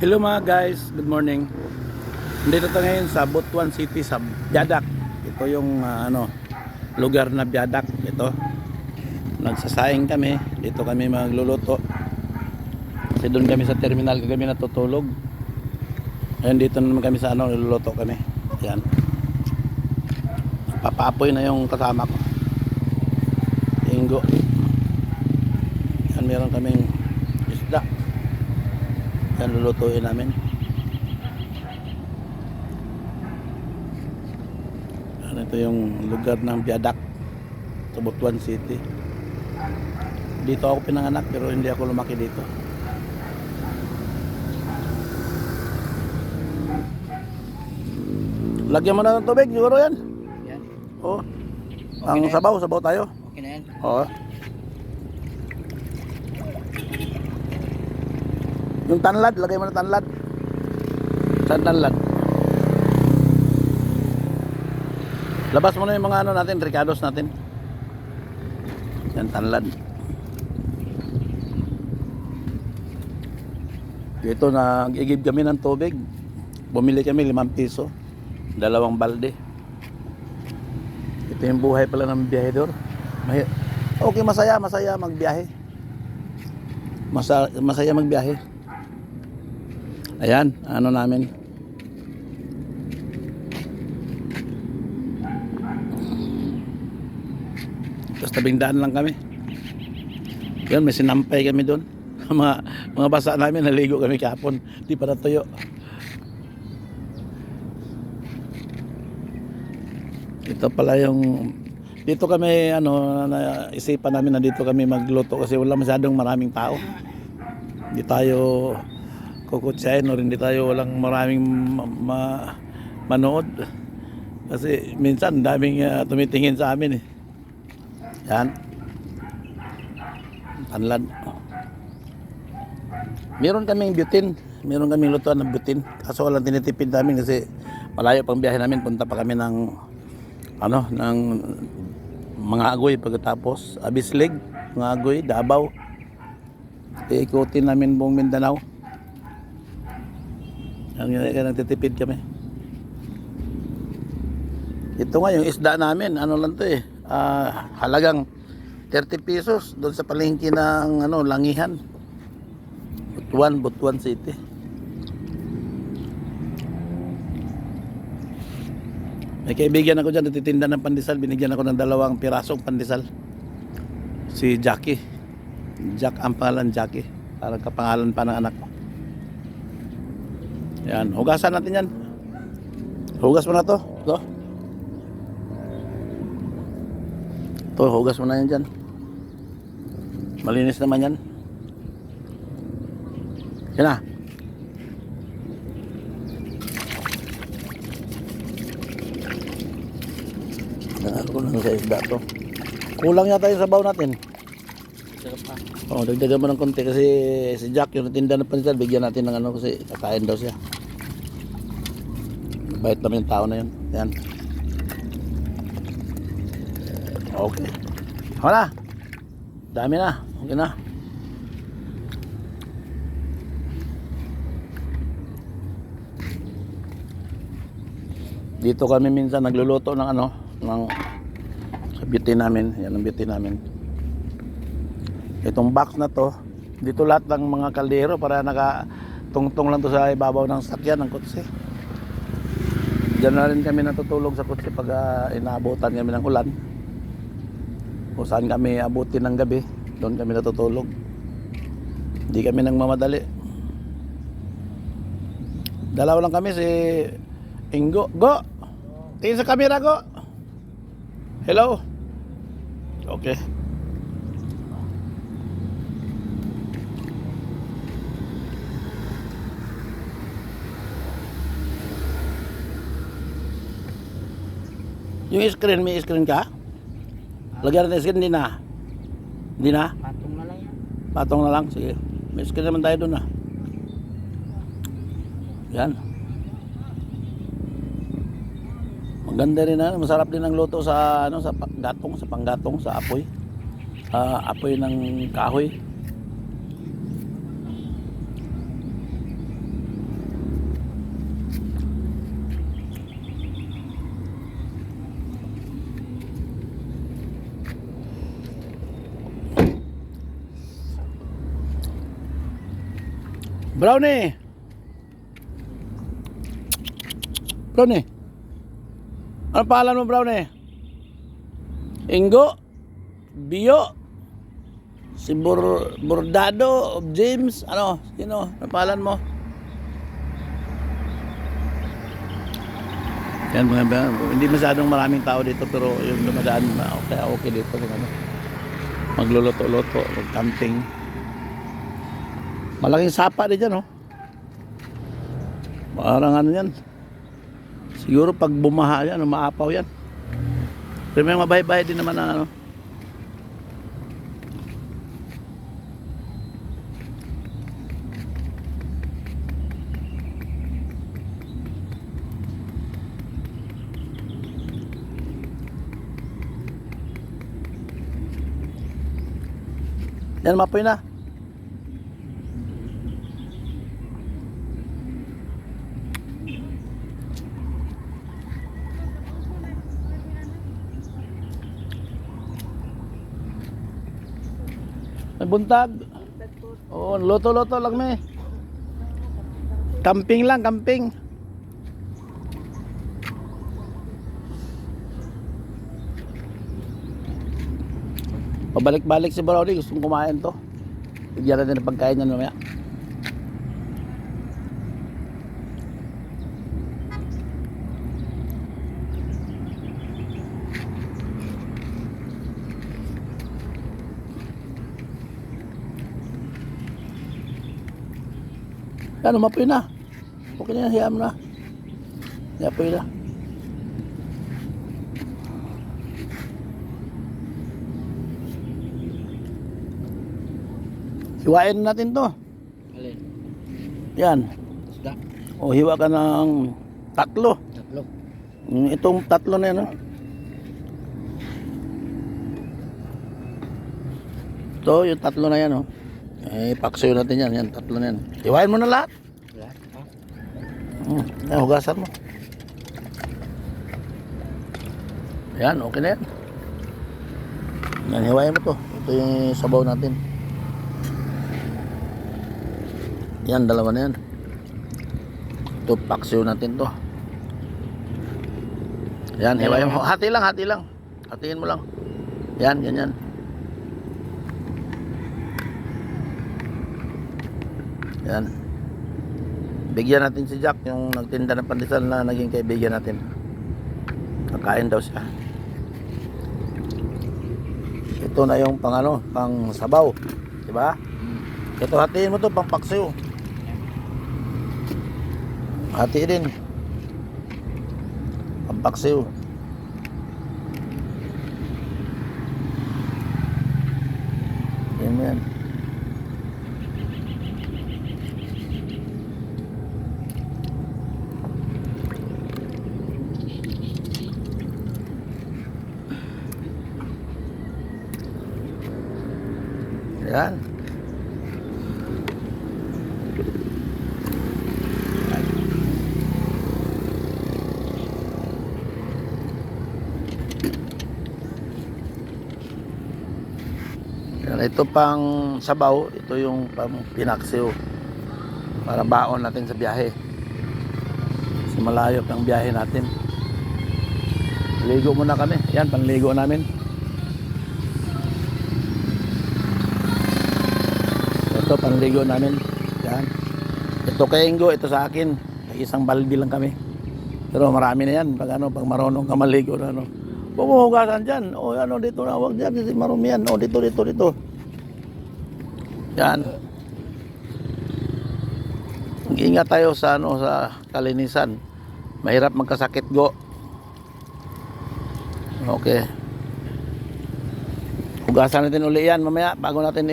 Hello mga guys, good morning. Dito tayo ngayon sa Butuan City sa Biadak. Ito yung lugar na Biadak. Ito. Nagsasayang kami. Dito kami magluluto. Kasi doon kami sa terminal kami natutulog. Ayun, dito naman kami sa niluluto kami. Ayan. Papaapoy na yung kasama ko. Ingo. Yan, meron kaming isda. Yan, lulutuin namin. Yan, ito yung lugar ng Biadak sa Butuan City. Dito ako pinanganak pero hindi ako lumaki dito. Lagyan mo na ng tubig, siguro yan. Yan. Oo. Okay Ang na yan. sabaw tayo. Okay na yan. Oo. Yung tanlad, lagay mo na tanlad. Saan tanlad? Labas mo na yung mga natin, ricados natin. Yan, tanlad. Dito nag-igib kami ng tubig. Bumili kami 5 piso. 2 balde. Ito yung buhay pala ng biyahedor. Okay, masaya magbiyahe. Masaya magbiyahe. Ayan, namin. Tapos tabing daan lang kami. Yan, may sinampay kami doon. mga basa namin, naligo kami kahapon. Di pa natuyo. Ito pala yung dito kami naisipan namin na dito kami magluto kasi wala masyadong maraming tao. Hindi tayo kukutsahin o hindi tayo walang maraming manood. Kasi minsan daming tumitingin sa amin eh. Yan. Tanlad. Meron kaming butin. Meron kaming lutuan ng butin. Kaso walang tinitipid namin kasi malayo pang biyahe namin. Punta pa kami ng ng mga agoy pagkatapos. Abislig, mga agoy, Davao. Ikutin namin buong Mindanao. Ang nagtitipid kami. Ito nga yung isda namin. Ano lang to eh. Halagang 30 pesos doon sa palengke ng Langihan. Butuan City. May kaibigan ako dyan, natitinda ng pandesal. Binigyan ako ng 2 pirasong pandesal. Si Jackie. Jack ang pangalan, Jackie. Parang kapangalan pa ng anak ko. Yan, hugasan natin yan. Hugas mo na to. Ito, hugas mo na yan dyan. Malinis naman yan. Yan na. Ako lang sa isda to. Kulang yata yung sabaw natin. Dagdagan mo ng konti kasi si Jack yung natinda ng pandesal, bigyan natin ng kasi kakain daw siya. Bait naman yung tao na yun. Yan. Okay. Wala. Dami na. Okay na. Dito kami minsan nagluluto ng ng sa beauty namin. Yan ang beauty namin. Itong box na to, dito lahat ng mga kaldero para nakatungtong lang to sa ibabaw ng sakyan ng kotse. Diyan na rin kami natutulog sa kotse pag inaabutan kami ng ulan. Kung saan kami abutin ng gabi, doon kami natutulog. Hindi kami nang mamadali. Dalawa lang kami, si Ingo. Go! Tingin sa camera, Go! Hello? Okay. Yung screen, may screen ka? Lagyan natin screen, hindi na. Hindi na? Patong na lang yan. Patong na lang, sige. May screen naman tayo doon Yan. Maganda rin masarap din ang luto sa sa panggatong, sa apoy. Apoy ng kahoy. Brownie. Brownie. Ano pangalan mo, Brownie? Ingo. Bio. Si Bordado of James. Ano? Sino? Ano pangalan mo? Yan mga ba, hindi masyadong maraming tao dito pero yung dumadaan okay dito kung ano. Magluluto-luto, mag-camping. Malaking sapa din dyan, oh. Parang ano yan. Siguro pag bumaha yan, maapaw yan. Pero may mabay-bay din naman na ano. Yan, mapoy na. May buntag. Oo, loto-loto lang may. Camping lang, camping. Pabalik-balik si Brownie, gustong kumain to. Bigyan natin ng pagkain niya mamaya. Yan, umapoy na. Okay na, hiyam na. Umapoy na. Hiwain natin to. Alin? Yan. Isda. O, hiwa ka ng tatlo. Tatlo. Itong tatlo na yan, no? Ito, yung tatlo na yan, no? Eh, paksayo natin yan. Yan, tatlo na yan. Hiwain mo na lahat. Lahat, ha? Yan, hugasan mo. Yan, okay na yan. Yan, hiwain mo to. Ito yung sabaw natin. Yan, dalawa na yan. Ito, paksiw natin to. Yan, hiwain mo. Hati lang, hati lang. Hatiin mo lang. Yan, ganyan. Yan. Bigyan natin si Jack, yung nagtinda ng pandesal na naging kaibigan natin. Kakain daw siya. Ito na yung pang ano, pang sabaw. Diba? Ito, hatiin mo to, pang paksiw. Hati din. Pampaksiw. Yan mo yan. Yan. Ito pang sabaw, ito yung pang pinaksiw para baon natin sa biyahe. Kasi malayo ang biyahe natin. Ligo muna kami. Yan, panligo namin. Ito, panligo namin. Yan. Ito kay Ingo, ito sa akin. Isang baldi lang kami. Pero marami na yan. Pag marunong ka maligo na ano. Pumuhugasan dyan. O ano, dito na. Huwag dyan. Kasi marumi yan. O dito. Yan. Ingat tayo sa sa kalinisan. Mahirap magkasakit, go. Okay. Hugasan natin uli yan mamaya bago natin